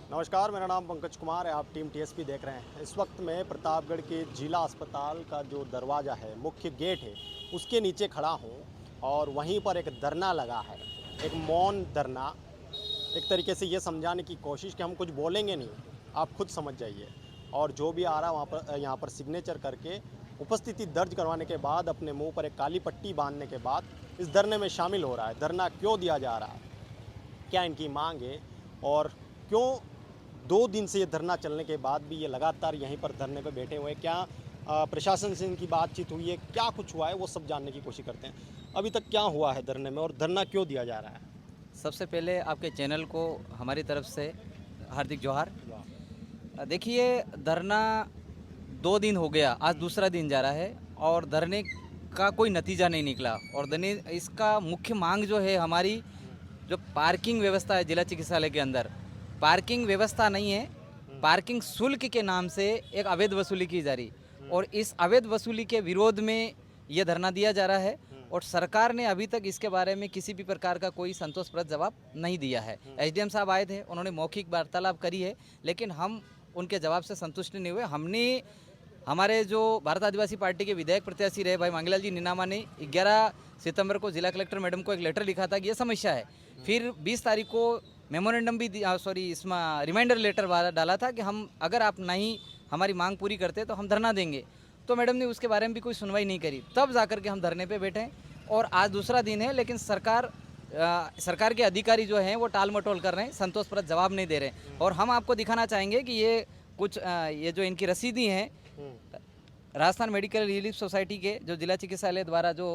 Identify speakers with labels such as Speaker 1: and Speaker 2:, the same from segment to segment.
Speaker 1: नमस्कार, मेरा नाम पंकज कुमार है। आप टीम टीएसपी देख रहे हैं। इस वक्त मैं प्रतापगढ़ के जिला अस्पताल का जो दरवाज़ा है, मुख्य गेट है, उसके नीचे खड़ा हूँ और वहीं पर एक धरना लगा है, एक मौन धरना। एक तरीके से ये समझाने की कोशिश कि हम कुछ बोलेंगे नहीं, आप खुद समझ जाइए। और जो भी आ रहा वहाँ पर यहाँ पर सिग्नेचर करके उपस्थिति दर्ज करवाने के बाद अपने मुंह पर एक काली पट्टी बांधने के बाद इस धरने में शामिल हो रहा है। धरना क्यों दिया जा रहा है, क्या इनकी मांग है और क्यों 2 दिन से ये धरना चलने के बाद भी ये लगातार यहीं पर धरने पे बैठे हुए हैं। क्या प्रशासन से इनकी बातचीत हुई है, क्या कुछ हुआ है, वो सब जानने की कोशिश करते हैं। अभी तक क्या हुआ है धरने में और धरना क्यों दिया जा रहा है।
Speaker 2: सबसे पहले आपके चैनल को हमारी तरफ से हार्दिक जोहार। देखिए, धरना 2 दिन हो गया, आज दूसरा दिन जा रहा है और धरने का कोई नतीजा नहीं निकला। और धरने इसका मुख्य मांग जो है हमारी, जो पार्किंग व्यवस्था है जिला चिकित्सालय के अंदर, पार्किंग व्यवस्था नहीं है, पार्किंग शुल्क के नाम से एक अवैध वसूली की जा रही और इस अवैध वसूली के विरोध में ये धरना दिया जा रहा है। और सरकार ने अभी तक इसके बारे में किसी भी प्रकार का कोई संतोषप्रद जवाब नहीं दिया है। एसडीएम साहब आए थे, उन्होंने मौखिक वार्तालाप करी है, लेकिन हम उनके जवाब से संतुष्ट नहीं हुए। हमने हमारे जो भारत आदिवासी पार्टी के विधायक प्रत्याशी रहे भाई मांगीलाल जी नीनामा ने 11 सितंबर को जिला कलेक्टर मैडम को एक लेटर लिखा था कि ये समस्या है। फिर 20 तारीख को मेमोरेंडम भी इसमें रिमाइंडर लेटर डाला था कि हम अगर आप नहीं हमारी मांग पूरी करते तो हम धरना देंगे। तो मैडम ने उसके बारे में भी कोई सुनवाई नहीं करी, तब जाकर के हम धरने पे बैठे हैं। और आज दूसरा दिन है, लेकिन सरकार के अधिकारी जो हैं वो टाल मटोल कर रहे हैं, संतोषप्रद जवाब नहीं दे रहे हैं। और हम आपको दिखाना चाहेंगे कि ये कुछ ये जो इनकी रसीदी हैं राजस्थान मेडिकल रिलीफ सोसाइटी के जो जिला चिकित्सालय द्वारा जो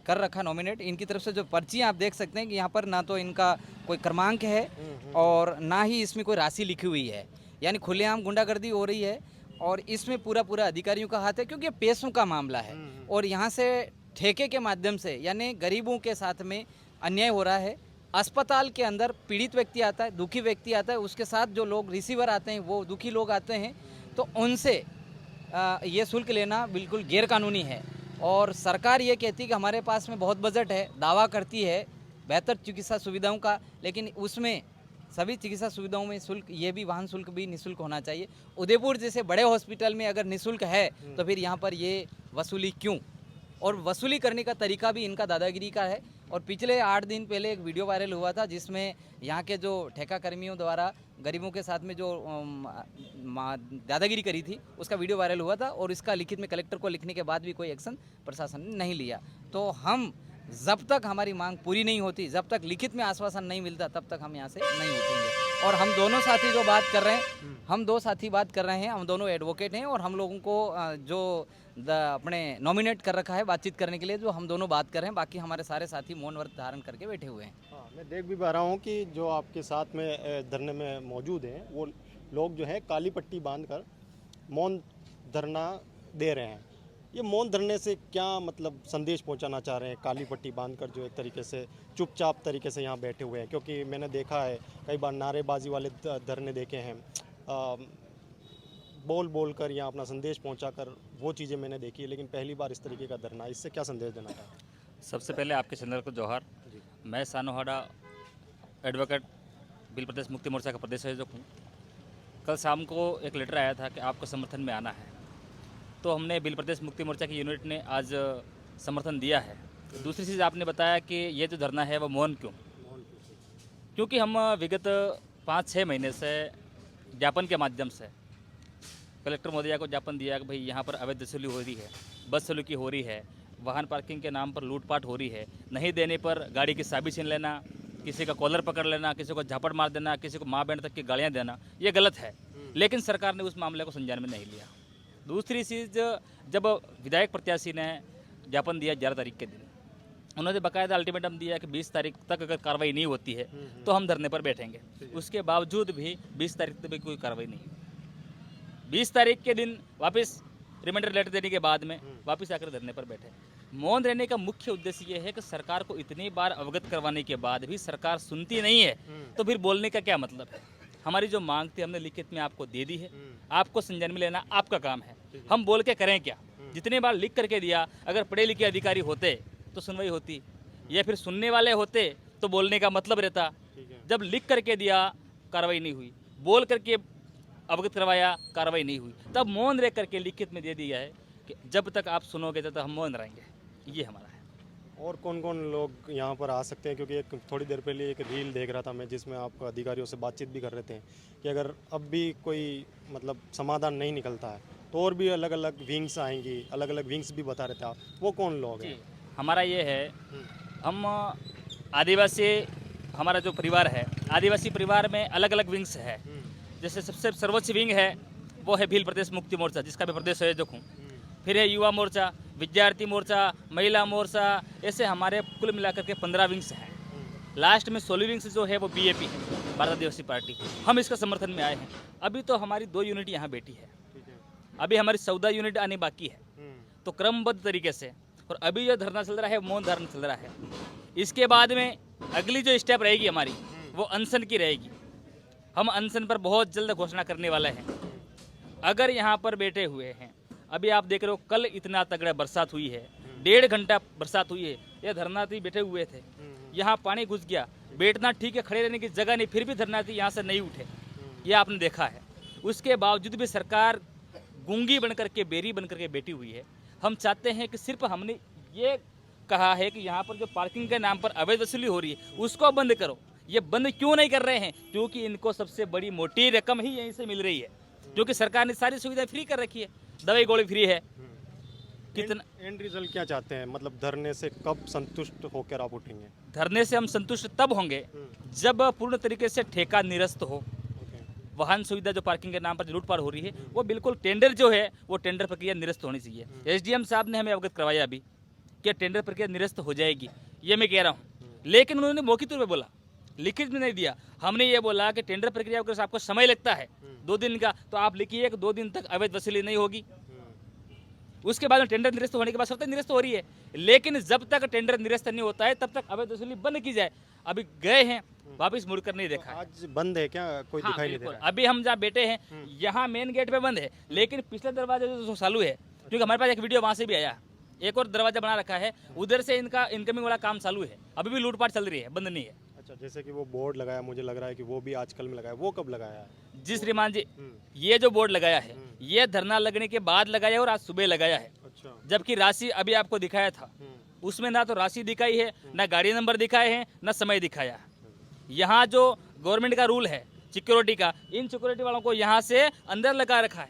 Speaker 2: कर रखा नॉमिनेट, इनकी तरफ से जो पर्चियाँ आप देख सकते हैं कि यहाँ पर ना तो इनका कोई क्रमांक है और ना ही इसमें कोई राशि लिखी हुई है। यानी खुलेआम गुंडागर्दी हो रही है और इसमें पूरा अधिकारियों का हाथ है, क्योंकि ये पैसों का मामला है और यहाँ से ठेके के माध्यम से यानी गरीबों के साथ में अन्याय हो रहा है। अस्पताल के अंदर पीड़ित व्यक्ति आता है, दुखी व्यक्ति आता है, उसके साथ जो लोग रिसीवर आते हैं वो दुखी लोग आते हैं, तो उनसे ये शुल्क लेना बिल्कुल गैरकानूनी है। और सरकार ये कहती है कि हमारे पास में बहुत बजट है, दावा करती है बेहतर चिकित्सा सुविधाओं का, लेकिन उसमें सभी चिकित्सा सुविधाओं में शुल्क, ये भी वाहन शुल्क भी निःशुल्क होना चाहिए। उदयपुर जैसे बड़े हॉस्पिटल में अगर निःशुल्क है तो फिर यहाँ पर ये वसूली क्यों? और वसूली करने का तरीका भी इनका दादागिरी का है। और पिछले 8 दिन पहले एक वीडियो वायरल हुआ था जिसमें यहाँ के जो ठेका कर्मियों द्वारा गरीबों के साथ में जो दादागिरी करी थी, उसका वीडियो वायरल हुआ था और इसका लिखित में कलेक्टर को लिखने के बाद भी कोई एक्शन प्रशासन ने नहीं लिया। तो हम जब तक हमारी मांग पूरी नहीं होती, जब तक लिखित में आश्वासन नहीं मिलता, तब तक हम यहाँ से नहीं उठेंगे। और हम दोनों साथी जो बात कर रहे हैं, हम 2 साथी बात कर रहे हैं, हम दोनों एडवोकेट हैं और हम लोगों को जो अपने नॉमिनेट कर रखा है बातचीत करने के लिए, जो हम दोनों बात कर रहे हैं, बाकी हमारे सारे साथी मौन व्रत धारण करके बैठे हुए हैं।
Speaker 1: हाँ, मैं देख भी पा रहा हूँ कि जो आपके साथ में धरने में मौजूद हैं वो लोग जो है काली पट्टी बांधकर मौन धरना दे रहे हैं। ये मौन धरने से क्या मतलब संदेश पहुंचाना चाह रहे हैं, काली पट्टी बांधकर जो एक तरीके से चुपचाप तरीके से यहाँ बैठे हुए हैं? क्योंकि मैंने देखा है कई बार नारेबाजी वाले धरने देखे हैं, बोल कर या अपना संदेश पहुंचाकर, वो चीज़ें मैंने देखी है, लेकिन पहली बार इस तरीके का धरना, इससे क्या संदेश देना चाहते हैं?
Speaker 3: सबसे पहले आपके चैनल को जोहार। मैं सानोहाड़ा एडवोकेट बिल प्रदेश मुक्ति मोर्चा का प्रदेश आयोजक हूँ। कल शाम को एक लेटर आया था कि आपको समर्थन में आना है, तो हमने बिल प्रदेश मुक्ति मोर्चा की यूनिट ने आज समर्थन दिया है। दूसरी चीज़ आपने बताया कि ये जो धरना है वो मौन क्यों? क्योंकि हम विगत 5-6 महीने से ज्ञापन के माध्यम से कलेक्टर महोदया को ज्ञापन दिया कि भाई यहाँ पर अवैध वसूली हो रही है, बस सलूकी हो रही है, वाहन पार्किंग के नाम पर लूटपाट हो रही है, नहीं देने पर गाड़ी की चाबी छीन लेना, किसी का कॉलर पकड़ लेना, किसी को झापड़ मार देना, किसी को माँ बहन तक की गालियाँ देना, ये गलत है। लेकिन सरकार ने उस मामले को संज्ञान में नहीं लिया। दूसरी चीज़, जब विधायक प्रत्याशी ने ज्ञापन दिया 11 तारीख के दिन, उन्होंने बाकायदा अल्टीमेटम दिया कि 20 तारीख तक अगर कार्रवाई नहीं होती है तो हम धरने पर बैठेंगे। उसके बावजूद भी 20 तारीख तक भी कोई कार्रवाई नहीं हुई। 20 तारीख के दिन वापस रिमाइंडर लेटर देने के बाद में वापस आकर धरने पर बैठे। मौन रहने का मुख्य उद्देश्य ये है कि सरकार को इतनी बार अवगत करवाने के बाद भी सरकार सुनती नहीं है, तो फिर बोलने का क्या मतलब है? हमारी जो मांग थी हमने लिखित में आपको दे दी है, आपको संज्ञान में लेना आपका काम है। हम बोल के करें क्या? जितने बार लिख करके दिया, अगर पढ़े लिखे अधिकारी होते तो सुनवाई होती, या फिर सुनने वाले होते तो बोलने का मतलब रहता। जब लिख करके दिया कार्रवाई नहीं हुई, बोल करके अवगत करवाया, कार्रवाई नहीं हुई। तब मौन रह करके लिखित में दे दिया है कि जब तक आप सुनोगे तब तक हम मौन रहेंगे। ये हमारा है।
Speaker 1: और कौन कौन लोग यहाँ पर आ सकते हैं, क्योंकि एक थोड़ी देर पहले एक रील देख रहा था मैं जिसमें आप अधिकारियों से बातचीत भी कर रहे थे कि अगर अब भी कोई मतलब समाधान नहीं निकलता है तो और भी अलग अलग विंग्स आएंगी, अलग अलग विंग्स भी बता रहे थे आप, वो कौन लोग हैं?
Speaker 3: हमारा ये है, हम आदिवासी, हमारा जो परिवार है, आदिवासी परिवार में अलग अलग विंग्स है। जैसे सबसे सर्वोच्च विंग है वो है भील प्रदेश मुक्ति मोर्चा, जिसका मैं प्रदेश संयोजक हूँ। फिर है युवा मोर्चा, विद्यार्थी मोर्चा, महिला मोर्चा, ऐसे हमारे कुल मिलाकर के 15 विंग्स हैं। लास्ट में 16 विंग्स जो है वो बीएपी है, भारत आदिवासी पार्टी। हम इसका समर्थन में आए हैं। अभी तो हमारी 2 यूनिट यहाँ बैठी है, अभी हमारी 14 यूनिट आनी बाकी है। तो क्रमबद्ध तरीके से, और अभी जो धरना चल रहा है मौन धरना चल रहा है। इसके बाद में अगली जो स्टेप रहेगी हमारी वो अनशन की रहेगी। हम अनशन पर बहुत जल्द घोषणा करने वाले हैं। अगर यहाँ पर बैठे हुए हैं, अभी आप देख रहे हो कल इतना तगड़ा बरसात हुई है, 1.5 घंटा बरसात हुई है, ये धरनार्थी बैठे हुए थे, यहाँ पानी घुस गया, बैठना ठीक है, खड़े रहने की जगह नहीं, फिर भी धरनार्थी यहाँ से नहीं उठे, ये आपने देखा है। उसके बावजूद भी सरकार गूंगी बनकर के, बेरी बनकर के बैठी हुई है। हम चाहते हैं कि सिर्फ हमने ये कहा है कि यहाँ पर जो पार्किंग के नाम पर अवैध वसूली हो रही है उसको बंद करो। ये बंद क्यों नहीं कर रहे हैं? क्योंकि इनको सबसे बड़ी मोटी रकम ही यहीं से मिल रही है, क्योंकि सरकार ने सारी सुविधाएं फ्री कर रखी है, दवाई गोली फ्री है। कितना
Speaker 1: एंड रिजल्ट क्या चाहते हैं, मतलब धरने से कब संतुष्ट होकर आप उठेंगे?
Speaker 3: धरने से हम संतुष्ट तब होंगे जब पूर्ण तरीके से ठेका निरस्त हो। वाहन सुविधा जो पार्किंग के नाम पर लूटपाट हो रही है वो बिल्कुल टेंडर जो है वो टेंडर प्रक्रिया निरस्त होनी चाहिए। एसडीएम साहब ने हमें अवगत करवाया अभी कि टेंडर प्रक्रिया निरस्त हो जाएगी, ये मैं कह रहा हूँ। लेकिन उन्होंने मौखिक तौर पर बोला, लिखित में नहीं दिया। हमने ये बोला कि टेंडर प्रक्रिया अगर आपको समय लगता है 2 दिन का, तो आप लिखिए कि 2 दिन तक अवैध वसूली नहीं होगी। उसके बाद में टेंडर निरस्त होने के बाद सब तक निरस्त हो रही है, लेकिन जब तक टेंडर निरस्त नहीं होता है तब तक अवैध वसूली बंद की जाए। अभी गए हैं, वापस मुड़कर नहीं देखा।
Speaker 1: आज बंद है क्या? कोई
Speaker 3: हाँ,
Speaker 1: दिखाई नहीं दे रहा है?
Speaker 3: अभी हम जहाँ बैठे हैं यहाँ मेन गेट पे बंद है, लेकिन पिछले दरवाजे जो चालू है, क्योंकि हमारे पास एक वीडियो वहाँ से भी आया, एक और दरवाजा बना रखा है, उधर से इनका इनकमिंग वाला काम चालू है। अभी भी लूटपाट चल रही है, बंद नहीं है।
Speaker 1: अच्छा, जैसे कि वो बोर्ड लगाया, मुझे लग रहा है कि वो भी आजकल में लगाया, वो कब लगाया है?
Speaker 3: जी श्रीमान जी, ये जो बोर्ड लगाया है ये धरना लगने के बाद लगाया है और आज सुबह लगाया है।
Speaker 1: अच्छा।
Speaker 3: जबकि राशि अभी आपको दिखाया था, उसमें ना तो राशि दिखाई है, ना गाड़ी नंबर दिखाए हैं, ना समय दिखाया है। यहाँ जो गवर्नमेंट का रूल है सिक्योरिटी का, इन सिक्योरिटी वालों को यहाँ से अंदर लगा रखा है,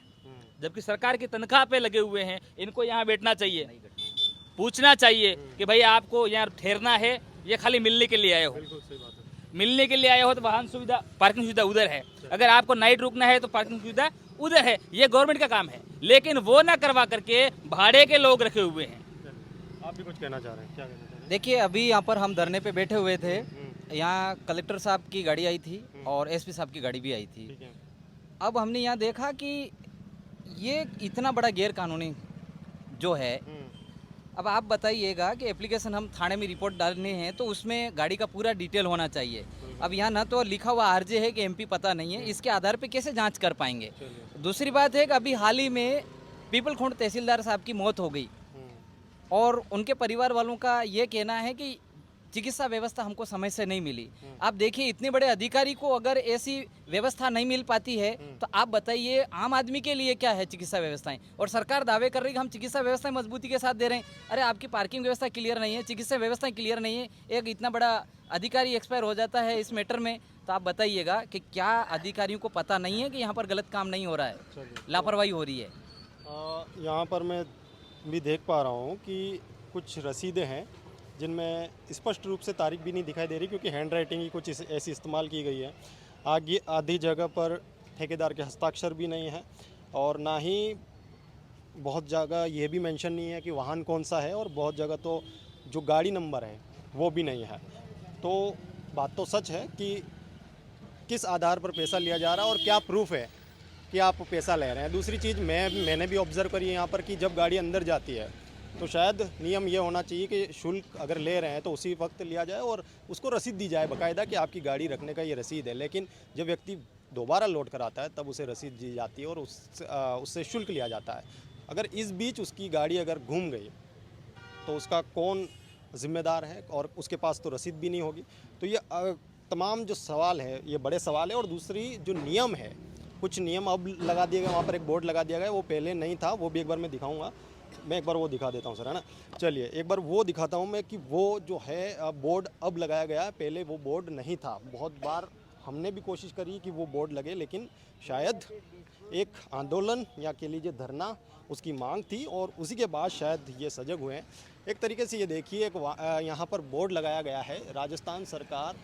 Speaker 3: जबकि सरकार की तनख्वाह पे लगे हुए हैं। इनको यहाँ बैठना चाहिए, पूछना चाहिए कि भाई आपको यहाँ ठहरना है, ये खाली मिलने के लिए आए हो?
Speaker 1: बिल्कुल सही बात है।
Speaker 3: मिलने के लिए आए हो तो वाहन सुविधा, पार्किंग सुविधा उधर है। अगर आपको नाइट रुकना है तो पार्किंग सुविधा उधर है, ये गवर्नमेंट का काम है। लेकिन वो ना करवा करके भाड़े के लोग रखे हुए हैं।
Speaker 1: आप भी कुछ कहना चाह रहे हैं? क्या कहना चाह रहे हैं?
Speaker 2: देखिए, अभी यहाँ पर हम धरने पे बैठे हुए थे, यहाँ कलेक्टर साहब की गाड़ी आई थी और एसपी साहब की गाड़ी भी आई थी।
Speaker 1: ठीक है।
Speaker 2: अब हमने यहाँ देखा कि ये इतना बड़ा गैर कानूनी जो है, अब आप बताइएगा कि एप्लीकेशन हम थाने में रिपोर्ट डालनी है तो उसमें गाड़ी का पूरा डिटेल होना चाहिए। अब यहाँ ना तो लिखा हुआ आरजे है कि एमपी पता नहीं है, इसके आधार पे कैसे जांच कर पाएंगे? दूसरी बात है कि अभी हाल ही में पीपलखुंड तहसीलदार साहब की मौत हो गई और उनके परिवार वालों का ये कहना है कि चिकित्सा व्यवस्था हमको समय से नहीं मिली। आप देखिए, इतने बड़े अधिकारी को अगर ऐसी व्यवस्था नहीं मिल पाती है तो आप बताइए आम आदमी के लिए क्या है चिकित्सा व्यवस्थाएं? और सरकार दावे कर रही है कि हम चिकित्सा व्यवस्थाएं मजबूती के साथ दे रहे हैं। अरे, आपकी पार्किंग व्यवस्था क्लियर नहीं है, चिकित्सा व्यवस्थाएं क्लियर नहीं है, एक इतना बड़ा अधिकारी एक्सपायर हो जाता है इस मैटर में, तो आप बताइएगा कि क्या अधिकारियों को पता नहीं है कि यहाँ पर गलत काम नहीं हो रहा है, लापरवाही हो रही है?
Speaker 1: यहाँ पर मैं भी देख पा रहा हूँ कि कुछ रसीदें हैं जिनमें स्पष्ट रूप से तारीख भी नहीं दिखाई दे रही, क्योंकि हैंड राइटिंग ही कुछ ऐसी इस्तेमाल की गई है। आगे आधी जगह पर ठेकेदार के हस्ताक्षर भी नहीं है और ना ही बहुत जगह ये भी मेंशन नहीं है कि वाहन कौन सा है, और बहुत जगह तो जो गाड़ी नंबर है वो भी नहीं है। तो बात तो सच है कि किस आधार पर पैसा लिया जा रहा है और क्या प्रूफ है कि आप पैसा ले रहे हैं। दूसरी चीज़ मैंने भी ऑब्ज़र्व करी है यहाँ पर कि जब गाड़ी अंदर जाती है तो शायद नियम ये होना चाहिए कि शुल्क अगर ले रहे हैं तो उसी वक्त लिया जाए और उसको रसीद दी जाए बाकायदा कि आपकी गाड़ी रखने का ये रसीद है। लेकिन जब व्यक्ति दोबारा लौट कर आता है तब उसे रसीद दी जाती है और उससे शुल्क लिया जाता है। अगर इस बीच उसकी गाड़ी अगर घूम गई तो उसका कौन जिम्मेदार है, और उसके पास तो रसीद भी नहीं होगी। तो ये तमाम जो सवाल है ये बड़े सवाल है। और दूसरी जो नियम है, कुछ नियम अब लगा दिए गए, वहाँ पर एक बोर्ड लगा दिया गया, वो पहले नहीं था, वो भी एक बार मैं दिखाऊंगा। मैं एक बार वो दिखा देता हूँ सर, है ना। चलिए एक बार वो दिखाता हूँ मैं कि वो जो है बोर्ड अब लगाया गया है, पहले वो बोर्ड नहीं था। बहुत बार हमने भी कोशिश करी कि वो बोर्ड लगे, लेकिन शायद एक आंदोलन या कह लीजिए धरना उसकी मांग थी और उसी के बाद शायद ये सजग हुए हैं। एक तरीके से ये देखिए, एक यहाँ पर बोर्ड लगाया गया है, राजस्थान सरकार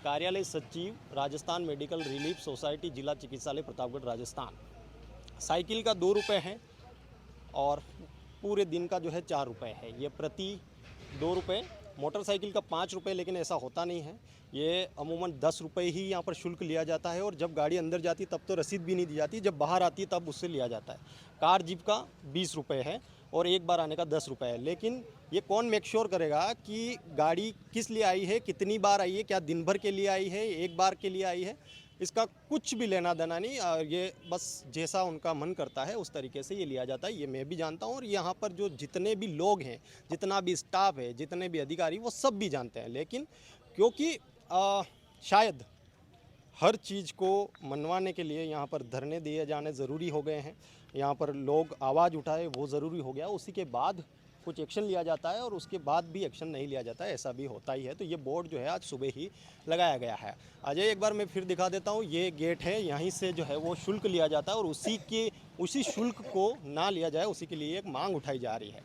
Speaker 1: कार्यालय सचिव, राजस्थान मेडिकल रिलीफ सोसाइटी, जिला चिकित्सालय प्रतापगढ़, राजस्थान। साइकिल का 2 रुपये है और पूरे दिन का जो है 4 रुपये है, ये प्रति 2 रुपये। मोटरसाइकिल का 5 रुपये, लेकिन ऐसा होता नहीं है, ये अमूमन 10 रुपये ही यहाँ पर शुल्क लिया जाता है। और जब गाड़ी अंदर जाती तब तो रसीद भी नहीं दी जाती, जब बाहर आती है तब उससे लिया जाता है। कार जीप का 20 रुपये है और एक बार आने का 10 रुपये है। लेकिन ये कौन मेक श्योर करेगा कि गाड़ी किस लिए आई है, कितनी बार आई है, क्या दिन भर के लिए आई है, एक बार के लिए आई है, इसका कुछ भी लेना देना नहीं। ये बस जैसा उनका मन करता है उस तरीके से ये लिया जाता है, ये मैं भी जानता हूँ। और यहाँ पर जो जितने भी लोग हैं, जितना भी स्टाफ है, जितने भी अधिकारी, वो सब भी जानते हैं। लेकिन क्योंकि शायद हर चीज़ को मनवाने के लिए यहाँ पर धरने दिए जाने ज़रूरी हो गए हैं, यहाँ पर लोग आवाज़ उठाए वो ज़रूरी हो गया, उसी के बाद कुछ एक्शन लिया जाता है और उसके बाद भी एक्शन नहीं लिया जाता है, ऐसा भी होता ही है। तो ये बोर्ड जो है आज सुबह ही लगाया गया है। अजय एक बार मैं फिर दिखा देता हूँ, ये गेट है, यहीं से जो है वो शुल्क लिया जाता है और उसी शुल्क को ना लिया जाए, उसी के लिए एक मांग उठाई जा रही है।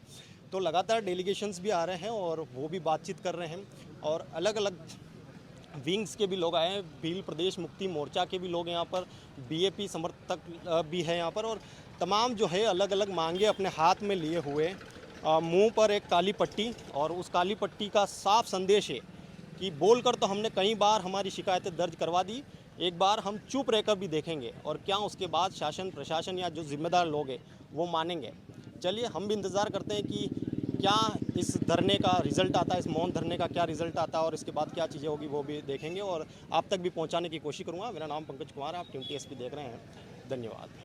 Speaker 1: तो लगातार डेलीगेशंस भी आ रहे हैं और वो भी बातचीत कर रहे हैं और अलग अलग विंग्स के भी लोग आए हैं, भील प्रदेश मुक्ति मोर्चा के भी लोग यहाँ पर, बीएपी समर्थक भी है यहाँ पर। और तमाम जो है अलग अलग मांगे अपने हाथ में लिए हुए, मुंह पर एक काली पट्टी, और उस काली पट्टी का साफ संदेश है कि बोलकर तो हमने कई बार हमारी शिकायतें दर्ज करवा दी, एक बार हम चुप रहकर भी देखेंगे और क्या उसके बाद शासन प्रशासन या जो जिम्मेदार लोग हैं वो मानेंगे। चलिए हम भी इंतज़ार करते हैं कि क्या इस धरने का रिज़ल्ट आता है, इस मौन धरने का क्या रिज़ल्ट आता है और इसके बाद क्या चीज़ें होगी वो भी देखेंगे और आप तक भी पहुंचाने की कोशिश करूंगा। मेरा नाम पंकज कुमार है, आप टीएसपी देख रहे हैं। धन्यवाद।